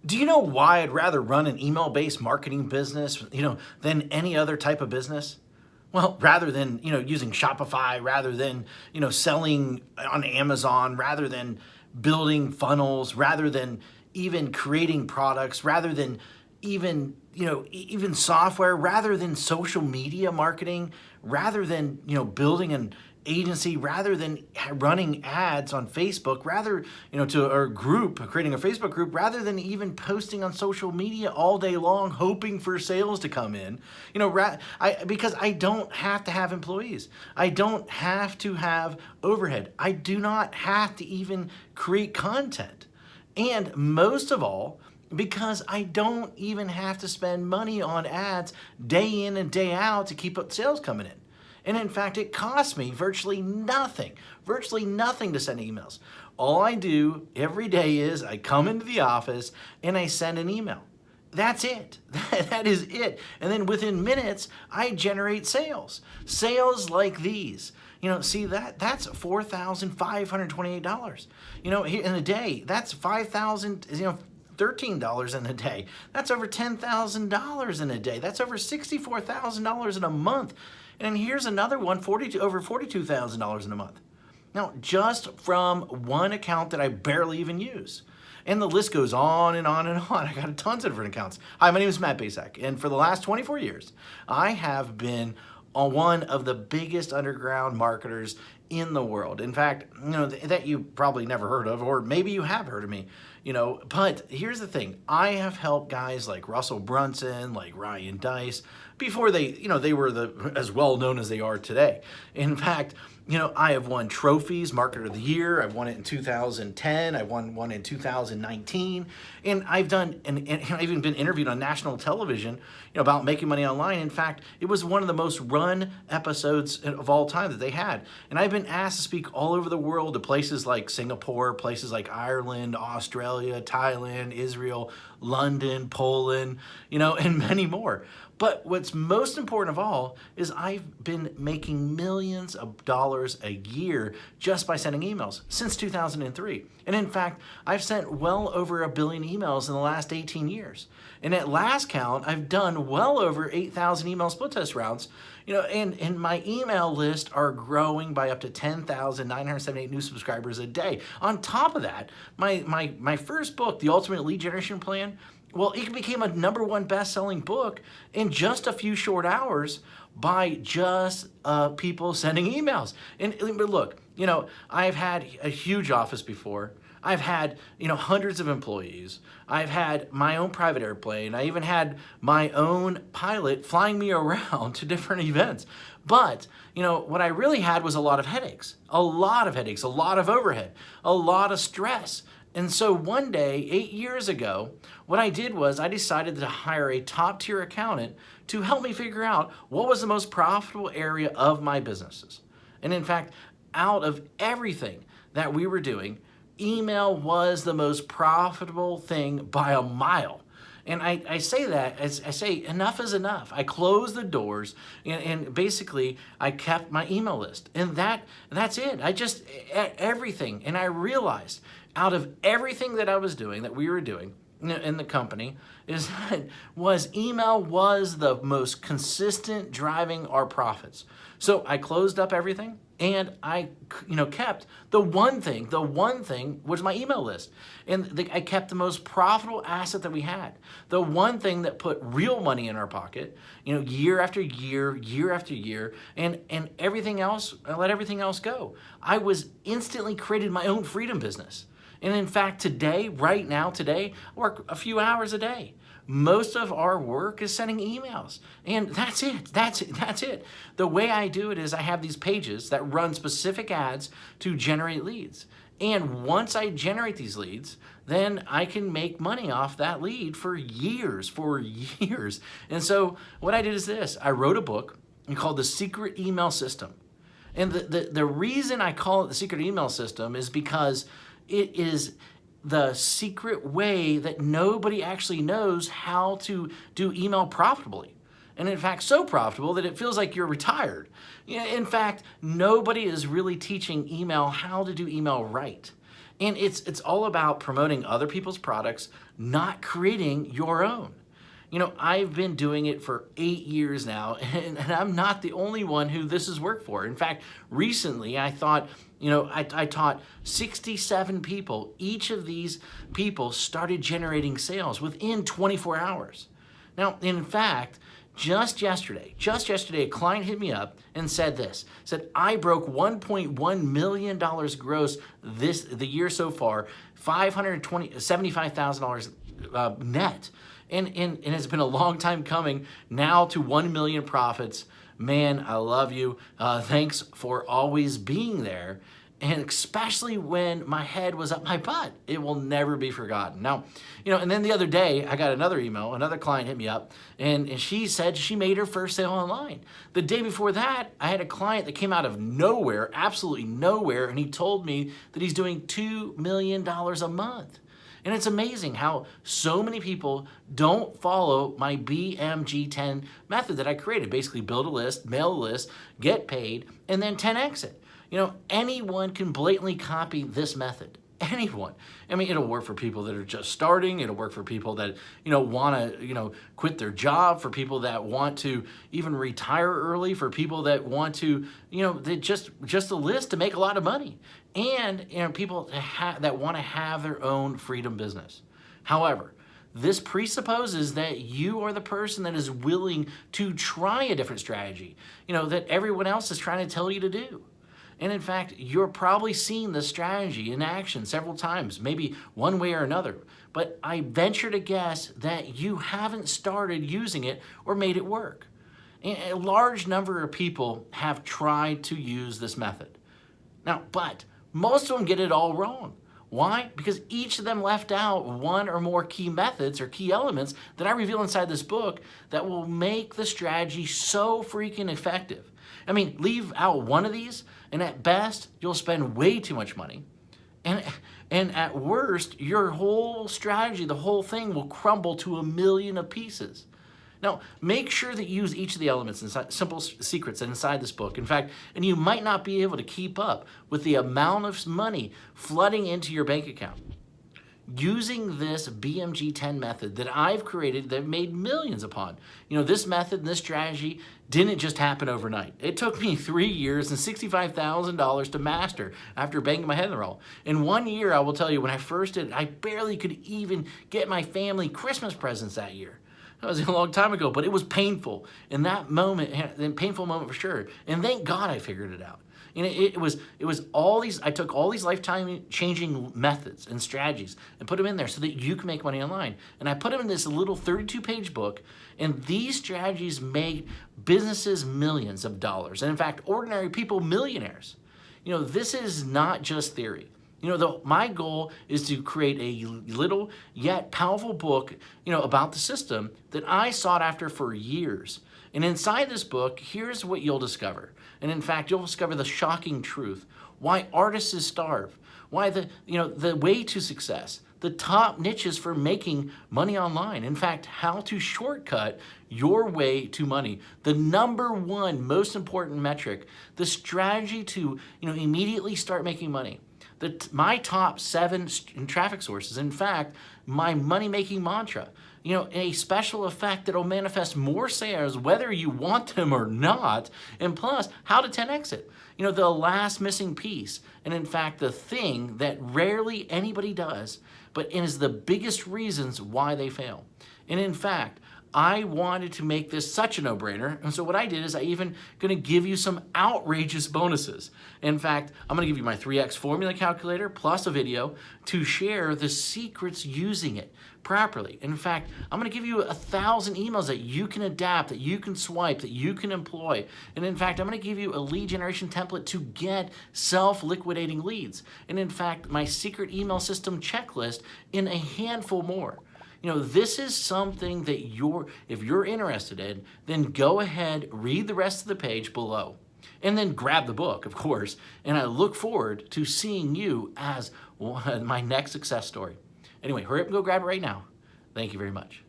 Do you know why I'd rather run an email-based marketing business, than any other type of business? Well, rather than, using Shopify, rather than, selling on Amazon, rather than building funnels, rather than even creating products, rather than even, even software, rather than social media marketing, rather than, building an agency, rather than running ads on Facebook, rather, to our group, creating a Facebook group, rather than even posting on social media all day long, hoping for sales to come in, because I don't have to have employees. I don't have to have overhead. I do not have to even create content. And most of all, because I don't even have to spend money on ads day in and day out to keep up sales coming in. And in fact, it costs me virtually nothing to send emails. All I do every day is I come into the office and I send an email. That's it. That is it. And then within minutes, I generate sales. Sales like these. See that's $4,528. In a day, that's $5,000, $13 in a day. That's over $10,000 in a day. That's over $64,000 in a month. And here's another one, over $42,000 in a month. Now, just from one account that I barely even use. And the list goes on and on and on. I got tons of different accounts. Hi, my name is Matt Basak, and for the last 24 years, I have been one of the biggest underground marketers in the world. In fact, that you probably never heard of, or maybe you have heard of me, but here's the thing. I have helped guys like Russell Brunson, like Ryan Deiss, before they were as well known as they are today. In fact, I have won trophies, Marketer of the Year. I've won it in 2010. I won one in 2019. And I've even been interviewed on national television, about making money online. In fact, it was one of the most run episodes of all time that they had. And I've been asked to speak all over the world to places like Singapore, places like Ireland, Australia, Thailand, Israel, London, Poland, and many more. But what's most important of all is I've been making millions of dollars a year just by sending emails since 2003. And in fact, I've sent well over 1 billion emails in the last 18 years. And at last count, I've done well over 8,000 email split test rounds. And my email list are growing by up to 10,978 new subscribers a day. On top of that, my first book, The Ultimate Lead Generation Plan, well, it became a #1 best-selling book in just a few short hours by just people sending emails. But look, I've had a huge office before. I've had, hundreds of employees. I've had my own private airplane. I even had my own pilot flying me around to different events. But, what I really had was a lot of headaches, a lot of overhead, a lot of stress. And so one day, 8 years ago, what I did was I decided to hire a top-tier accountant to help me figure out what was the most profitable area of my businesses. And in fact, out of everything that we were doing, email was the most profitable thing by a mile. And I say that as I say, enough is enough. I closed the doors and basically I kept my email list. And that's it. I just, everything. And I realized out of everything that I was doing, that we were doing in the company, email was the most consistent driving our profits. So I closed up everything and I kept the one thing was my email list. And I kept the most profitable asset that we had. The one thing that put real money in our pocket, year after year, and everything else, I let everything else go. I was instantly created my own freedom business. And in fact, right now, I work a few hours a day. Most of our work is sending emails. And that's it. The way I do it is I have these pages that run specific ads to generate leads. And once I generate these leads, then I can make money off that lead for years. And so what I did is this. I wrote a book called The Secret Email System. And the reason I call it The Secret Email System is because it is the secret way that nobody actually knows how to do email profitably. And in fact, so profitable that it feels like you're retired. In fact, nobody is really teaching email how to do email right. And it's all about promoting other people's products, not creating your own. I've been doing it for 8 years now, and I'm not the only one who this has worked for. In fact, recently I thought, I taught 67 people. Each of these people started generating sales within 24 hours. Now, in fact, just yesterday, a client hit me up and said I broke $1.1 million gross the year so far, $75,000 net. And it's been a long time coming now to 1 million profits. Man, I love you. Thanks for always being there. And especially when my head was up my butt, it will never be forgotten. Now, and then the other day I got another email, another client hit me up, and she said she made her first sale online. The day before that, I had a client that came out of nowhere, absolutely nowhere, and he told me that he's doing $2 million a month. And it's amazing how so many people don't follow my BMG10 method that I created. Basically build a list, mail a list, get paid, and then 10x it. Anyone can blatantly copy this method. Anyone. I mean, it'll work for people that are just starting. It'll work for people that, want to, quit their job, for people that want to even retire early, for people that want to, they just a list to make a lot of money. And, people that want to have their own freedom business. However, this presupposes that you are the person that is willing to try a different strategy, that everyone else is trying to tell you to do. And in fact, you're probably seen this strategy in action several times, maybe one way or another. But I venture to guess that you haven't started using it or made it work. A large number of people have tried to use this method. Now, but most of them get it all wrong. Why? Because each of them left out one or more key methods or key elements that I reveal inside this book that will make the strategy so freaking effective. I mean, leave out one of these, and at best, you'll spend way too much money. And at worst, your whole strategy, the whole thing will crumble to 1,000,000 of pieces. Now, make sure that you use each of the elements inside, simple secrets inside this book. In fact, and you might not be able to keep up with the amount of money flooding into your bank account. Using this BMG10 method that I've created, that I've made millions upon. This method and this strategy didn't just happen overnight. It took me 3 years and $65,000 to master after banging my head in the wall. In 1 year, I will tell you, when I first did it, I barely could even get my family Christmas presents that year. That was a long time ago, but it was painful. In that moment, a painful moment for sure. And thank God I figured it out. And it was all these, I took all these lifetime changing methods and strategies and put them in there so that you can make money online. And I put them in this little 32-page book, and these strategies make businesses millions of dollars. And in fact, ordinary people millionaires. This is not just theory. My goal is to create a little yet powerful book, about the system that I sought after for years. And inside this book, here's what you'll discover. And in fact, you'll discover the shocking truth. Why artists starve. Why the way to success. The top niches for making money online. In fact, how to shortcut your way to money. The #1 most important metric. The strategy to immediately start making money. My top 7 traffic sources. In fact, my money-making mantra. A special effect that will manifest more sales whether you want them or not, and plus, how to 10x it. The last missing piece, and in fact, the thing that rarely anybody does, but is the biggest reasons why they fail. And in fact, I wanted to make this such a no-brainer, and so what I did is I even gonna give you some outrageous bonuses. In fact, I'm gonna give you my 3x formula calculator plus a video to share the secrets using it properly. In fact, I'm gonna give you 1,000 emails that you can adapt, that you can swipe, that you can employ. And in fact, I'm gonna give you a lead generation template to get self-liquidating leads. And in fact, my secret email system checklist in a handful more. This is something that if you're interested in, then go ahead, read the rest of the page below, and then grab the book, of course. And I look forward to seeing you as my next success story. Anyway, hurry up and go grab it right now. Thank you very much.